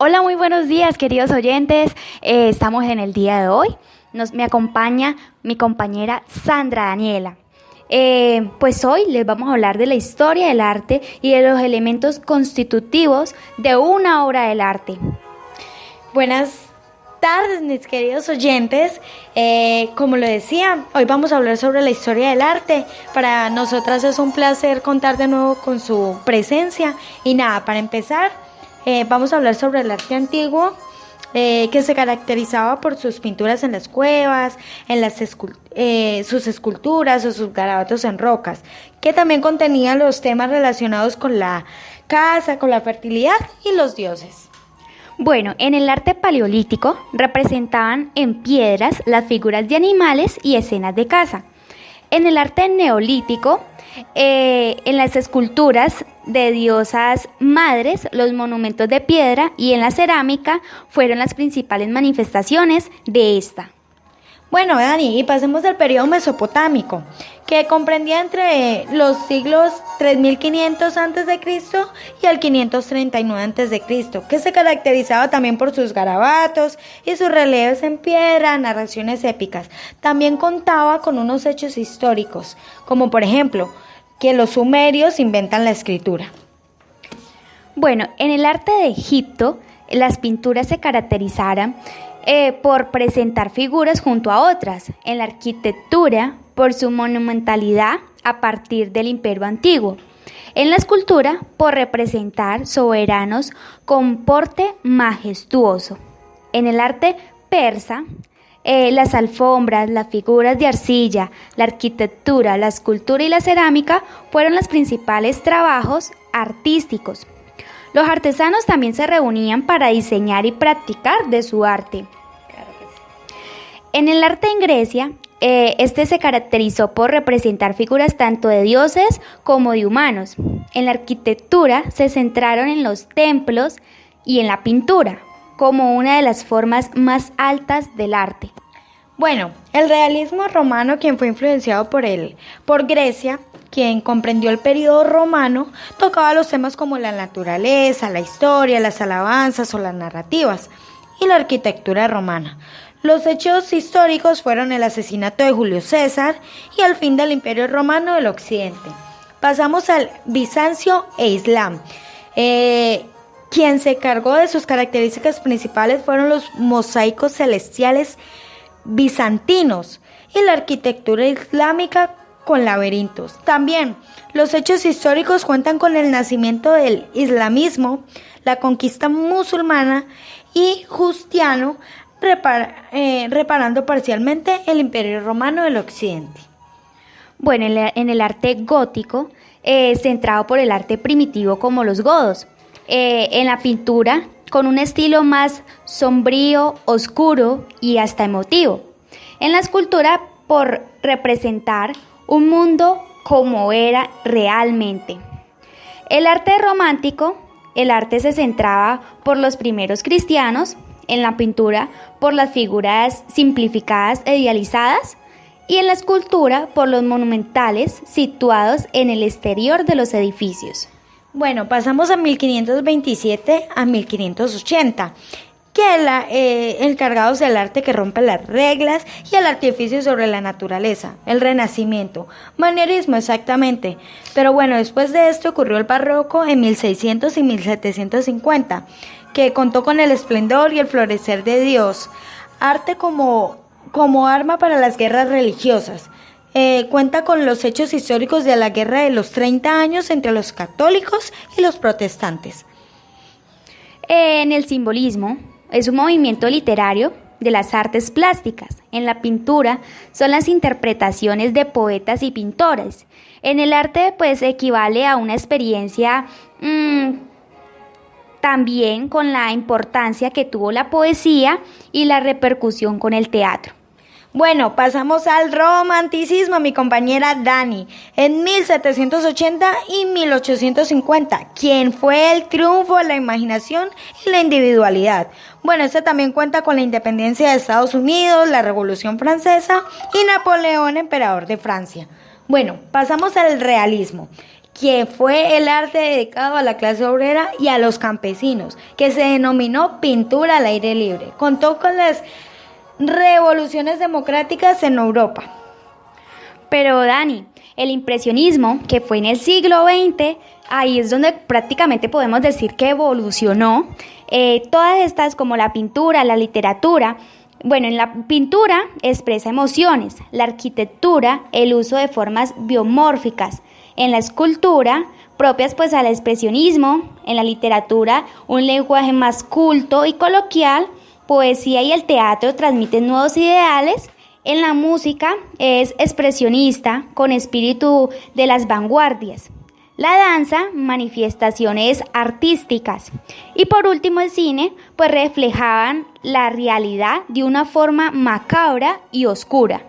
Hola, muy buenos días, queridos oyentes. Estamos en el día de hoy. Me acompaña mi compañera Sandra Daniela. Pues hoy les vamos a hablar de la historia del arte y de los elementos constitutivos de una obra del arte. Buenas tardes, mis queridos oyentes. Como lo decía, hoy vamos a hablar sobre la historia del arte. Para nosotras es un placer contar de nuevo con su presencia. Y nada, para empezar, vamos a hablar sobre el arte antiguo, que se caracterizaba por sus pinturas en las cuevas, sus esculturas o sus garabatos en rocas, que también contenían los temas relacionados con la caza, con la fertilidad y los dioses. Bueno, en el arte paleolítico representaban en piedras las figuras de animales y escenas de caza. En el arte neolítico, en las esculturas de diosas madres, los monumentos de piedra y en la cerámica fueron las principales manifestaciones de esta. Bueno, Dani, y pasemos al periodo mesopotámico, que comprendía entre los siglos 3500 a.C. y al 539 a.C., que se caracterizaba también por sus garabatos y sus relieves en piedra, narraciones épicas. También contaba con unos hechos históricos, como por ejemplo, que los sumerios inventan la escritura. Bueno, en el arte de Egipto, las pinturas se caracterizaron por presentar figuras junto a otras, en la arquitectura por su monumentalidad a partir del Imperio Antiguo, en la escultura por representar soberanos con porte majestuoso, en el arte persa, las alfombras, las figuras de arcilla, la arquitectura, la escultura y la cerámica fueron los principales trabajos artísticos. Los artesanos también se reunían para diseñar y practicar de su arte. En el arte en Grecia, este se caracterizó por representar figuras tanto de dioses como de humanos. En la arquitectura se centraron en los templos y en la pintura, como una de las formas más altas del arte. Bueno, el realismo romano, quien fue influenciado por Grecia, quien comprendió el periodo romano, tocaba los temas como la naturaleza, la historia, las alabanzas o las narrativas, y la arquitectura romana. Los hechos históricos fueron el asesinato de Julio César y el fin del Imperio Romano del Occidente. Pasamos al Bizancio e Islam. Quien se encargó de sus características principales fueron los mosaicos celestiales bizantinos y la arquitectura islámica con laberintos. También los hechos históricos cuentan con el nacimiento del islamismo, la conquista musulmana y Justiniano, reparando parcialmente el Imperio Romano del Occidente. Bueno, en el arte gótico, centrado por el arte primitivo como los godos, en la pintura con un estilo más sombrío, oscuro y hasta emotivo. En la escultura por representar un mundo como era realmente. El arte romántico, el arte se centraba por los primeros cristianos, en la pintura por las figuras simplificadas e idealizadas y en la escultura por los monumentales situados en el exterior de los edificios. Bueno, pasamos a 1527 a 1580, que encargados del arte que rompe las reglas y el artificio sobre la naturaleza, el Renacimiento, manierismo exactamente. Pero bueno, después de esto ocurrió el Barroco en 1600 y 1750, que contó con el esplendor y el florecer de Dios, arte como arma para las guerras religiosas. Cuenta con los hechos históricos de la Guerra de los 30 años entre los católicos y los protestantes. En el simbolismo, es un movimiento literario de las artes plásticas. En la pintura son las interpretaciones de poetas y pintores. En el arte, pues, equivale a una experiencia también con la importancia que tuvo la poesía y la repercusión con el teatro. Bueno, pasamos al romanticismo, mi compañera Dani, en 1780 y 1850, quien fue el triunfo de la imaginación y la individualidad. Bueno, este también cuenta con la independencia de Estados Unidos, la Revolución Francesa y Napoleón, emperador de Francia. Bueno, pasamos al realismo, que fue el arte dedicado a la clase obrera y a los campesinos, que se denominó pintura al aire libre. Contó con las revoluciones democráticas en Europa. Pero Dani, el impresionismo, que fue en el siglo XX, ahí es donde prácticamente podemos decir que evolucionó. Todas estas, como la pintura, la literatura. Bueno, en la pintura expresa emociones, la arquitectura, el uso de formas biomórficas, en la escultura, propias pues al expresionismo, en la literatura, un lenguaje más culto y coloquial, poesía y el teatro transmiten nuevos ideales, en la música es expresionista, con espíritu de las vanguardias. La danza, manifestaciones artísticas. Y por último el cine, pues reflejaban la realidad de una forma macabra y oscura.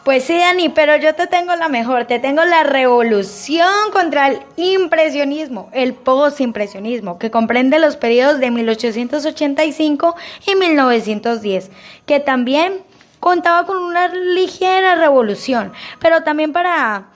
Pues sí, Dani, pero yo te tengo la mejor, te tengo la revolución contra el impresionismo, el postimpresionismo, que comprende los periodos de 1885 y 1910, que también contaba con una ligera revolución, pero también para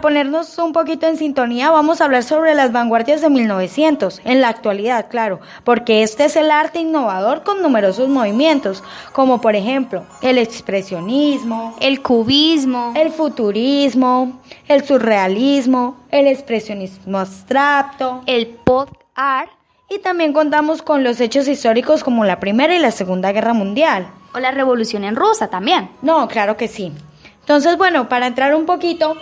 ponernos un poquito en sintonía, vamos a hablar sobre las vanguardias de 1900, en la actualidad, claro, porque este es el arte innovador con numerosos movimientos, como por ejemplo el expresionismo, El cubismo, el futurismo, el surrealismo, el expresionismo abstracto, el pop art y también contamos con los hechos históricos como la Primera y la Segunda Guerra Mundial. o la revolución en rusa también. No, claro que sí. Entonces, bueno, para entrar un poquito,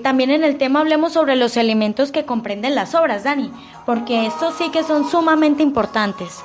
también en el tema hablemos sobre los elementos que comprenden las obras, Dani, porque estos sí que son sumamente importantes.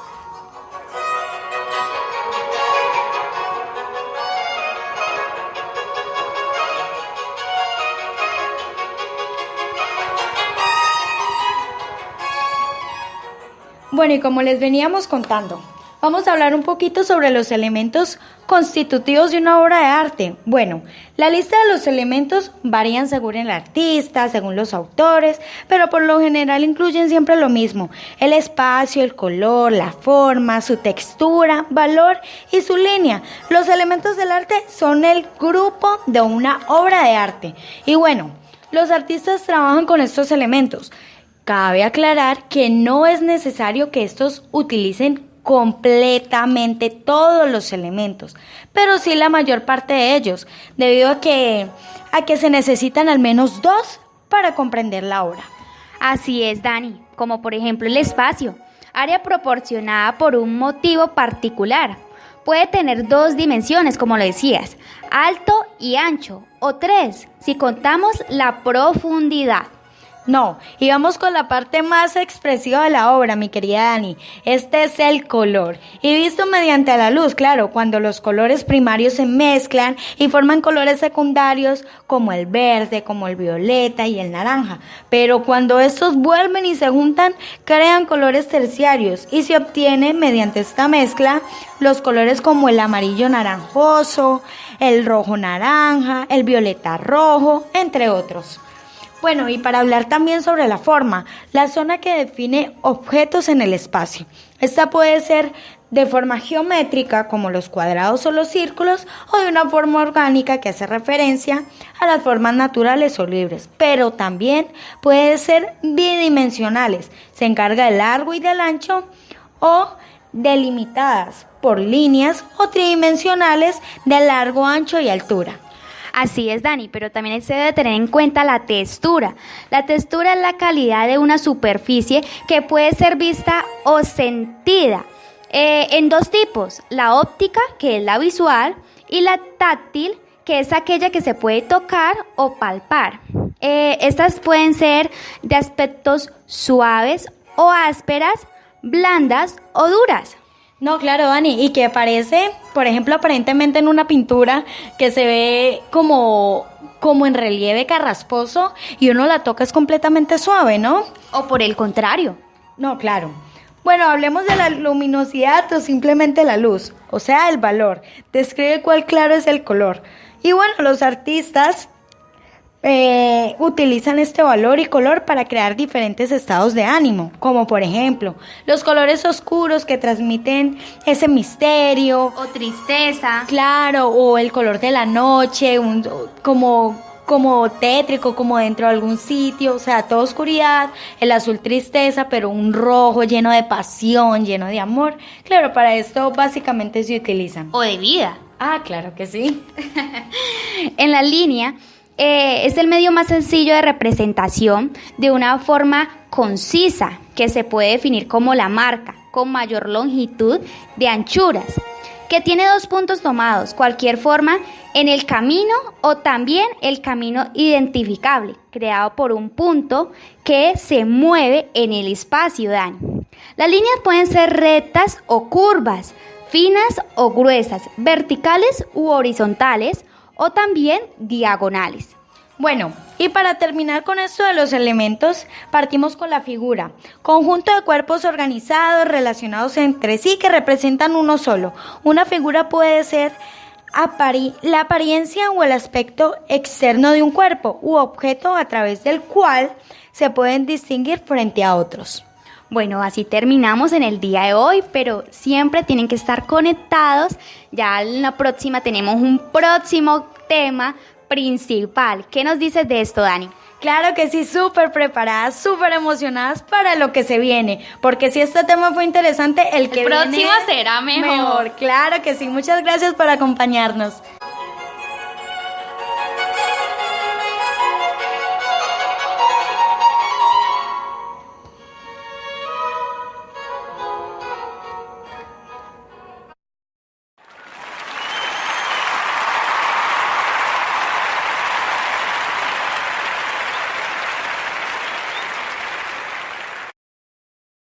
Bueno, y como les veníamos contando, vamos a hablar un poquito sobre los elementos constitutivos de una obra de arte. Bueno, la lista de los elementos varían según el artista, según los autores, pero por lo general incluyen siempre lo mismo: el espacio, el color, la forma, su textura, valor y su línea. Los elementos del arte son el grupo de una obra de arte. Y bueno, los artistas trabajan con estos elementos. Cabe aclarar que no es necesario que estos utilicen completamente todos los elementos, pero sí la mayor parte de ellos, debido a que se necesitan al menos dos para comprender la obra. Así es, Dani, como por ejemplo el espacio, área proporcionada por un motivo particular. Puede tener dos dimensiones, como lo decías, alto y ancho, o tres, si contamos la profundidad. No, y vamos con la parte más expresiva de la obra, mi querida Dani. Este es el color. Y visto mediante la luz, claro, cuando los colores primarios se mezclan y forman colores secundarios como el verde, como el violeta y el naranja. Pero cuando estos vuelven y se juntan, crean colores terciarios y se obtiene mediante esta mezcla los colores como el amarillo naranjoso, el rojo naranja, el violeta rojo, entre otros. Bueno, y para hablar también sobre la forma, la zona que define objetos en el espacio. Esta puede ser de forma geométrica, como los cuadrados o los círculos, o de una forma orgánica que hace referencia a las formas naturales o libres, pero también puede ser bidimensionales, se encarga del largo y del ancho, o delimitadas por líneas, o tridimensionales de largo, ancho y altura. Así es, Dani, pero también se debe tener en cuenta la textura. La textura es la calidad de una superficie que puede ser vista o sentida en dos tipos: la óptica, que es la visual, y la táctil, que es aquella que se puede tocar o palpar. Estas pueden ser de aspectos suaves o ásperas, blandas o duras. No, claro, Dani, y que aparece, por ejemplo, aparentemente en una pintura que se ve como en relieve carrasposo y uno la toca es completamente suave, ¿no? O por el contrario. No, claro. Bueno, hablemos de la luminosidad o simplemente la luz, o sea, el valor. Describe cuál claro es el color. Y bueno, los artistas utilizan este valor y color para crear diferentes estados de ánimo, como por ejemplo los colores oscuros que transmiten ese misterio O tristeza. claro, o el color de la noche, como como tétrico, como dentro de algún sitio, o sea, toda oscuridad, el azul tristeza, pero un rojo lleno de pasión, lleno de amor. Claro, para esto básicamente se utilizan. O de vida. Ah, claro que sí. En la línea es el medio más sencillo de representación de una forma concisa que se puede definir como la marca, con mayor longitud de anchuras, que tiene 2 puntos tomados, cualquier forma en el camino o también el camino identificable, creado por un punto que se mueve en el espacio, Dani. Las líneas pueden ser rectas o curvas, finas o gruesas, verticales u horizontales o también diagonales. Bueno, y para terminar con esto de los elementos, partimos con la figura. Conjunto de cuerpos organizados, relacionados entre sí, que representan uno solo. Una figura puede ser la apariencia o el aspecto externo de un cuerpo u objeto a través del cual se pueden distinguir frente a otros. Bueno, así terminamos en el día de hoy, pero siempre tienen que estar conectados. Ya en la próxima tenemos un próximo tema principal. ¿Qué nos dices de esto, Dani? Claro que sí, súper preparadas, súper emocionadas para lo que se viene, porque si este tema fue interesante, el próximo será mejor. Claro que sí, muchas gracias por acompañarnos.